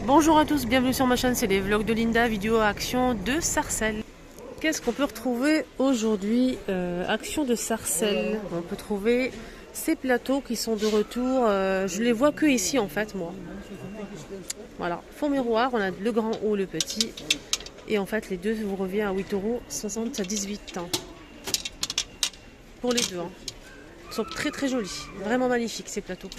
Bonjour à tous, bienvenue sur ma chaîne, c'est les vlogs de Linda, vidéo à Action de Sarcelles. Qu'est-ce qu'on peut retrouver aujourd'hui? Action de Sarcelles. On peut trouver ces plateaux qui sont de retour. Je les vois que ici en fait, moi. Voilà, fond miroir, on a le grand ou le petit. Et en fait, les deux vous revient à 8,60 € à 18 ans. Pour les deux. Hein. Ils sont très très jolis, vraiment magnifiques ces plateaux.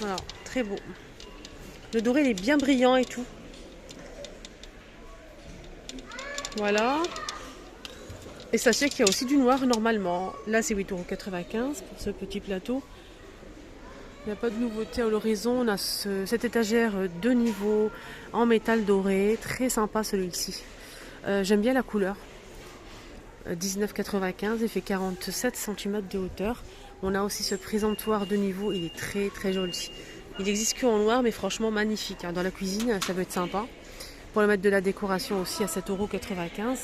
Voilà, très beau. Le doré il est bien brillant et tout. Voilà. Et sachez qu'il y a aussi du noir normalement. Là c'est 8,95 € pour ce petit plateau. Il n'y a pas de nouveauté à l'horizon. On a cette étagère de niveau en métal doré. Très sympa celui-ci. J'aime bien la couleur. 19,95 €. Il fait 47 cm de hauteur. On a aussi ce présentoir de niveau. Il est très très joli. Il existe que en noir mais franchement magnifique. Dans la cuisine ça peut être sympa. Pour le mettre de la décoration aussi à 7,95 €.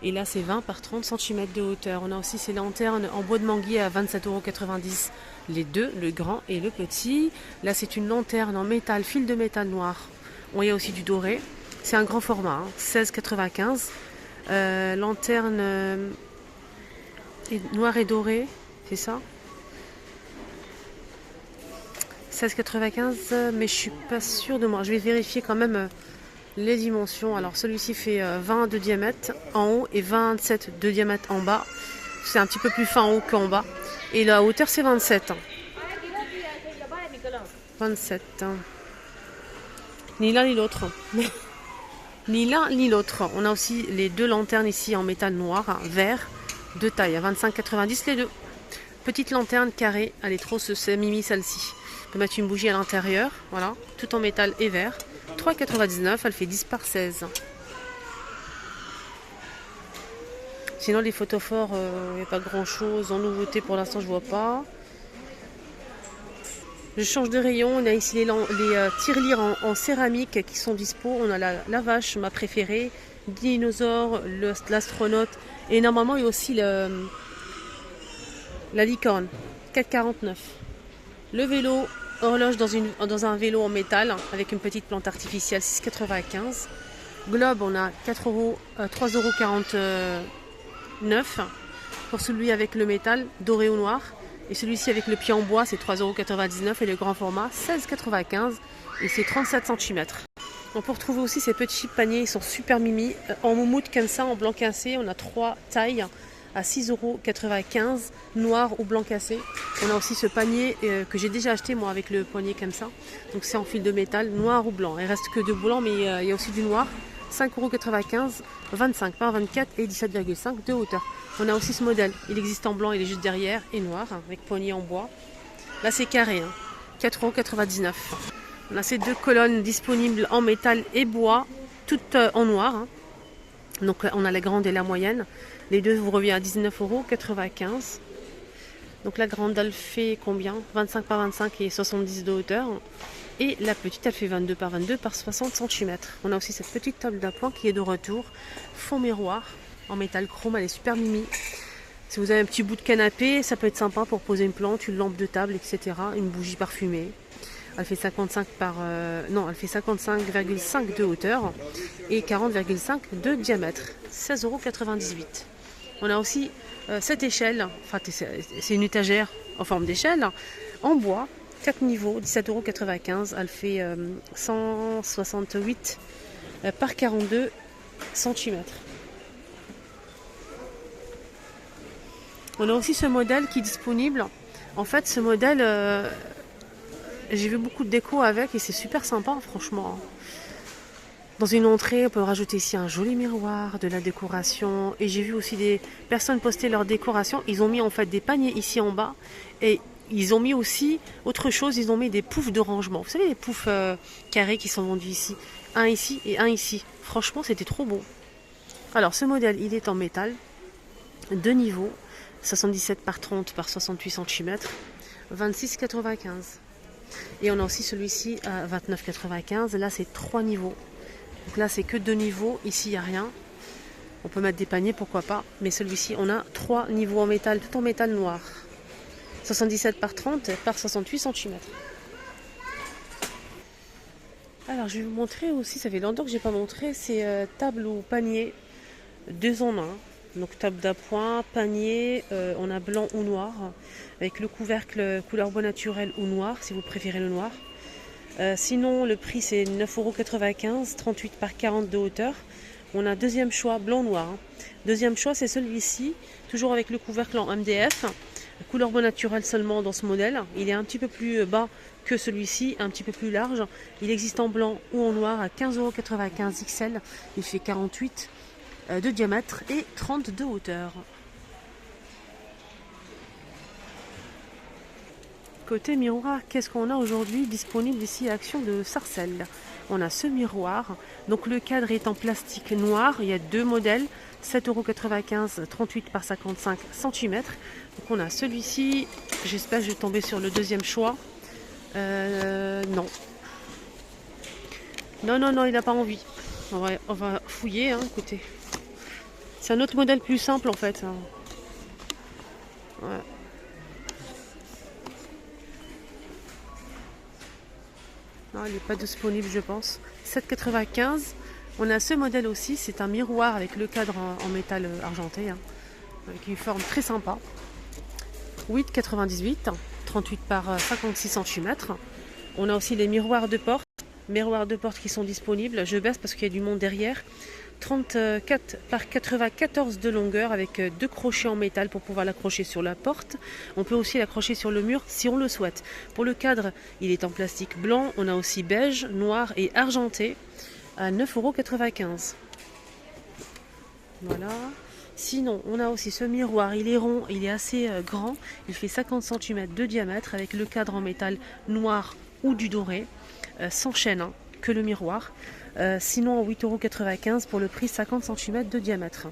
Et là c'est 20 par 30 cm de hauteur. On a aussi ces lanternes en bois de manguier à 27,90 €. Les deux, le grand et le petit. Là c'est une lanterne en métal, fil de métal noir. On y a aussi du doré. C'est un grand format, 16,95 €. Lanterne noir et doré, c'est ça 16,95 €, mais je suis pas sûre de moi. Je vais vérifier quand même les dimensions. Alors celui-ci fait 20 de diamètre en haut et 27 de diamètre en bas. C'est un petit peu plus fin en haut qu'en bas. Et la hauteur c'est 27. 27. Ni l'un ni l'autre. Ni l'un ni l'autre. On a aussi les deux lanternes ici en métal noir, vert, de taille à 25,90 € les deux. Petite lanterne carrée, elle est trop mimi celle-ci. On peut mettre une bougie à l'intérieur, voilà, tout en métal et vert. 3,99 €, elle fait 10 par 16. Sinon les photophores, il n'y a pas grand chose en nouveauté pour l'instant, je vois pas. Je change de rayon, on a ici les tirelires en céramique qui sont dispo. On a la vache, ma préférée, dinosaure, l'astronaute et normalement il y a aussi la licorne, 4,49 €. Le vélo, horloge dans un vélo en métal avec une petite plante artificielle, 6,95 €. Globe, on a 3,49 € pour celui avec le métal, doré ou noir. Et celui-ci avec le pied en bois, c'est 3,99 € et le grand format, 16,95 € et c'est 37 cm. On peut retrouver aussi ces petits paniers, ils sont super mimi. En moumoute comme ça, en blanc cassé, on a 3 tailles à 6,95 €, noir ou blanc cassé. On a aussi ce panier que j'ai déjà acheté moi avec le poignet comme ça. Donc c'est en fil de métal, noir ou blanc. Il reste que de blanc mais il y a aussi du noir. 5,95 €, 25 par 24 et 17,5 de hauteur. On a aussi ce modèle, il existe en blanc, il est juste derrière et noir avec poignée en bois. Là c'est carré, 4,99 €. On a ces deux colonnes disponibles en métal et bois, toutes en noir. Donc on a la grande et la moyenne. Les deux vous revient à 19,95 €. Donc la grande elle fait combien? 25 par 25 et 70 de hauteur. Et la petite elle fait 22 par 22 par 60 cm. On a aussi cette petite table d'appoint qui est de retour. Fond miroir en métal chrome, elle est super mimi. Si vous avez un petit bout de canapé, ça peut être sympa pour poser une plante, une lampe de table, etc. Une bougie parfumée. Elle fait 55,5 de hauteur et 40,5 de diamètre. 16,98 €. On a aussi cette échelle, enfin c'est une étagère en forme d'échelle, en bois, 4 niveaux, 17,95 €. Elle fait 168 par 42 cm. On a aussi ce modèle qui est disponible. En fait, ce modèle, j'ai vu beaucoup de déco avec et c'est super sympa, franchement. Dans une entrée, on peut rajouter ici un joli miroir, de la décoration. Et j'ai vu aussi des personnes poster leur décoration. Ils ont mis en fait des paniers ici en bas. Et ils ont mis aussi autre chose, ils ont mis des poufs de rangement. Vous savez, les poufs carrés qui sont vendus ici. Un ici et un ici. Franchement, c'était trop beau. Alors, ce modèle, il est en métal. 2 niveaux. 77 par 30 par 68 cm. 26,95 €. Et on a aussi celui-ci à 29,95 €. Là, c'est 3 niveaux. Donc là, c'est que 2 niveaux. Ici, il n'y a rien. On peut mettre des paniers, pourquoi pas. Mais celui-ci, on a 3 niveaux en métal, tout en métal noir. 77 par 30 par 68 cm. Alors je vais vous montrer aussi, ça fait longtemps que j'ai pas montré, c'est table ou panier, deux en un. Donc table d'appoint, panier, on a blanc ou noir, avec le couvercle couleur bois naturel ou noir, si vous préférez le noir. Sinon le prix c'est 9,95 €, 38 par 40 de hauteur. On a deuxième choix blanc-noir. Deuxième choix c'est celui-ci, toujours avec le couvercle en MDF. Couleur bois naturel seulement dans ce modèle. Il est un petit peu plus bas que celui-ci, un petit peu plus large. Il existe en blanc ou en noir à 15,95 € XL. Il fait 48 de diamètre et 30 de hauteur. Côté miroir, qu'est-ce qu'on a aujourd'hui disponible ici à Action de Sarcelles? On a ce miroir, donc le cadre est en plastique noir, il y a deux modèles, 7,95 €, 38 par 55 cm. Donc on a celui-ci, j'espère que je vais tomber sur le deuxième choix. Non. Non, il n'a pas envie. On va fouiller, hein, écoutez. C'est un autre modèle plus simple en fait. Ouais. Non, il n'est pas disponible, je pense. 7,95 €. On a ce modèle aussi, c'est un miroir avec le cadre en métal argenté, hein, avec une forme très sympa. 8,98 €, 38 par 56 cm. On a aussi les miroirs de porte qui sont disponibles. Je baisse parce qu'il y a du monde derrière. 34 par 94 de longueur avec deux crochets en métal pour pouvoir l'accrocher sur la porte. On peut aussi l'accrocher sur le mur si on le souhaite. Pour le cadre, il est en plastique blanc. On a aussi beige, noir et argenté à 9,95 €. Voilà. Sinon, on a aussi ce miroir. Il est rond, il est assez grand. Il fait 50 cm de diamètre avec le cadre en métal noir ou du doré. Sans chaîne, hein, que le miroir. Sinon, 8,95 € pour le prix 50 cm de diamètre.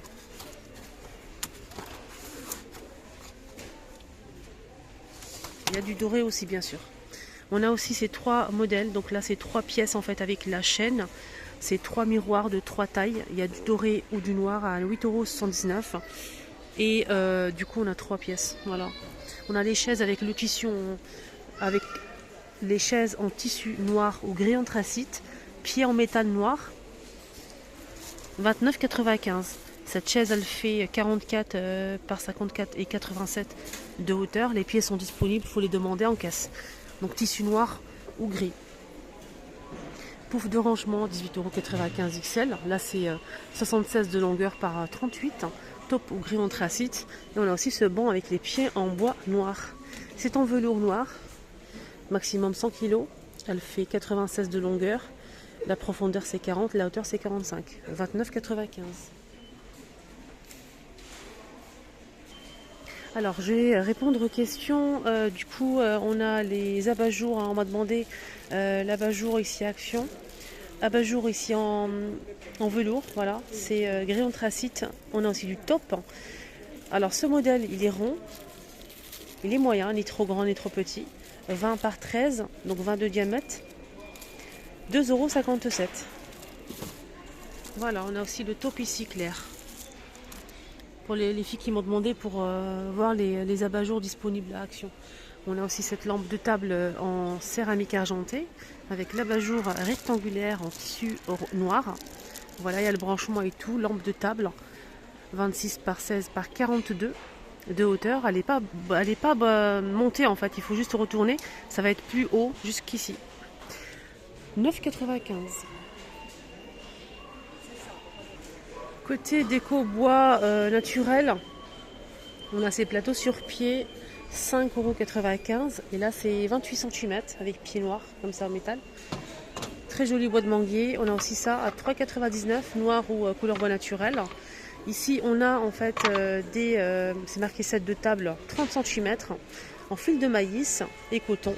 Il y a du doré aussi, bien sûr. On a aussi ces trois modèles. Donc là, c'est trois pièces en fait avec la chaîne. C'est trois miroirs de trois tailles. Il y a du doré ou du noir à 8,79 €. Et du coup, on a trois pièces. Voilà. On a les chaises avec le tissu, avec les chaises en tissu noir ou gris anthracite. Pied en métal noir, 29,95 €. Cette chaise, elle fait 44 par 54 et 87 de hauteur. Les pieds sont disponibles, il faut les demander en caisse. Donc tissu noir ou gris. Pouf de rangement, 18,95 € XL. Là, c'est 76 de longueur par 38. Top ou gris anthracite. Et on a aussi ce banc avec les pieds en bois noir. C'est en velours noir, maximum 100 kg. Elle fait 96 de longueur. La profondeur c'est 40, la hauteur c'est 45. 29,95 €. Alors je vais répondre aux questions. Du coup on a les abat-jours, hein, on m'a demandé l'abat-jour ici à Action. Abat-jour ici en velours, voilà, c'est gris anthracite. On a aussi du top. Alors ce modèle il est rond, il est moyen, ni trop grand ni trop petit. 20 par 13, donc 20 de diamètre. 2,57 €. Voilà, on a aussi le top ici clair. Pour les filles qui m'ont demandé pour voir les abat-jours disponibles à Action. On a aussi cette lampe de table en céramique argentée avec l'abat-jour rectangulaire en tissu noir. Voilà, il y a le branchement et tout. Lampe de table 26 par 16 par 42 de hauteur. Elle n'est pas montée en fait, il faut juste retourner. Ça va être plus haut jusqu'ici. 9,95 €. Côté déco bois naturel, on a ces plateaux sur pied, 5,95 €. Et là, c'est 28 cm avec pied noir, comme ça en métal. Très joli bois de manguier. On a aussi ça à 3,99 €, noir ou couleur bois naturel. Ici, on a en fait c'est marqué set de table, 30 cm en fil de maïs et coton,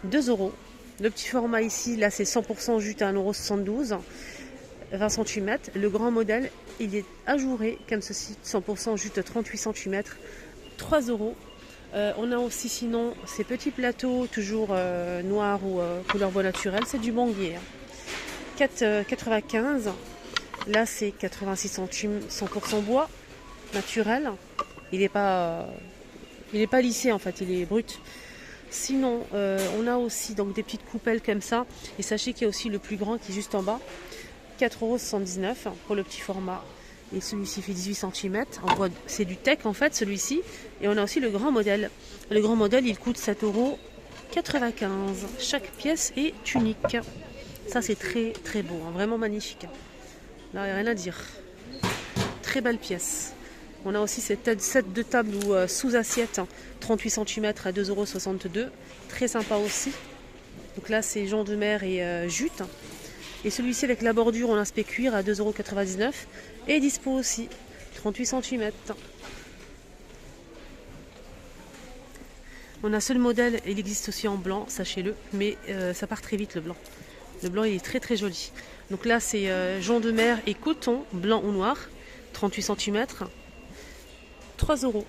2 €. Le petit format ici, là c'est 100% jute à 1,72 €, 20 cm. Le grand modèle, il est ajouré comme ceci, 100% jute 38 cm, 3 €. On a aussi sinon ces petits plateaux, toujours noirs ou couleur bois naturel, c'est du manguier. 4,95 €. Là c'est 86 centimes, 100% bois naturel. Il n'est pas lissé en fait, il est brut. Sinon, on a aussi donc des petites coupelles comme ça. Et sachez qu'il y a aussi le plus grand qui est juste en bas. 4,79 € pour le petit format. Et celui-ci fait 18 cm. C'est du Tech en fait, celui-ci. Et on a aussi le grand modèle. Le grand modèle, il coûte 7,95 €. Chaque pièce est unique. Ça, c'est très très beau, hein, vraiment magnifique. Là, il n'y a rien à dire. Très belle pièce. On a aussi cette set de table ou sous assiette, hein, 38 cm à 2,62 €. Très sympa aussi. Donc là, c'est jonc de mer et jute. Et celui-ci avec la bordure en aspect cuir à 2,99 € et dispo aussi, 38 cm. On a ce modèle, il existe aussi en blanc, sachez-le, mais ça part très vite le blanc. Le blanc il est très très joli. Donc là c'est jonc de mer et coton, blanc ou noir, 38 cm, 3 €.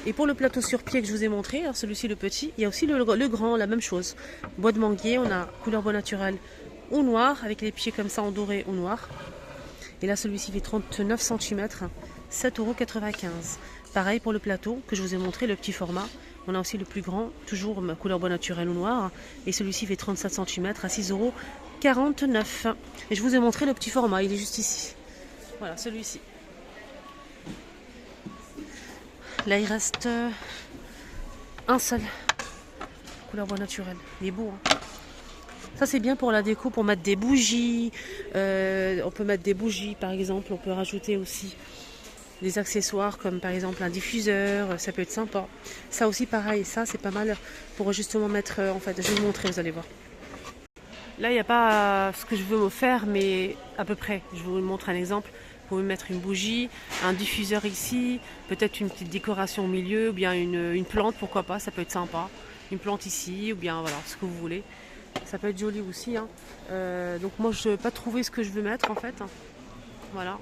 Et pour le plateau sur pied que je vous ai montré, hein, celui-ci le petit, il y a aussi le grand, la même chose. Bois de manguier, on a couleur bois naturel ou noir, avec les pieds comme ça en doré ou noir. Et là celui-ci fait 39 cm, 7,95 €. Pareil pour le plateau que je vous ai montré, le petit format. On a aussi le plus grand, toujours couleur bois naturel ou noir. Et celui-ci fait 37 cm à 6,49 €. Et je vous ai montré le petit format, il est juste ici. Voilà, celui-ci. Là, il reste un seul. Couleur bois naturel. Il est beau, hein. Ça, c'est bien pour la déco, pour mettre des bougies. On peut mettre des bougies, par exemple. On peut rajouter aussi des accessoires, comme par exemple un diffuseur. Ça peut être sympa. Ça aussi, pareil. Ça, c'est pas mal pour justement mettre... en fait, je vais vous montrer, vous allez voir. Là, il n'y a pas ce que je veux me faire, mais à peu près. Je vous montre un exemple. Vous pouvez mettre une bougie, un diffuseur ici, peut-être une petite décoration au milieu, ou bien une plante, pourquoi pas, ça peut être sympa. Une plante ici, ou bien voilà, ce que vous voulez. Ça peut être joli aussi, hein. Donc moi, je n'ai pas trouvé ce que je veux mettre en fait. Voilà.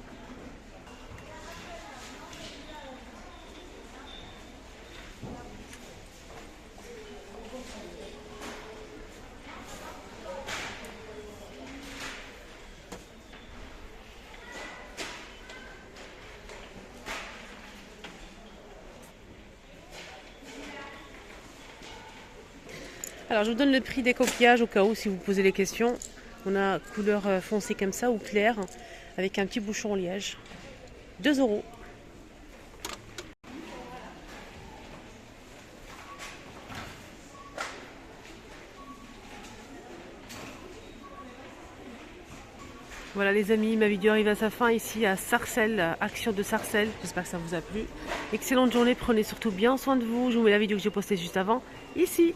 Alors je vous donne le prix des coquillages au cas où si vous posez les questions. On a couleur foncée comme ça ou claire avec un petit bouchon en liège. 2 €. Voilà les amis, ma vidéo arrive à sa fin ici à Sarcelles, Action de Sarcelles. J'espère que ça vous a plu. Excellente journée, prenez surtout bien soin de vous. Je vous mets la vidéo que j'ai postée juste avant, ici.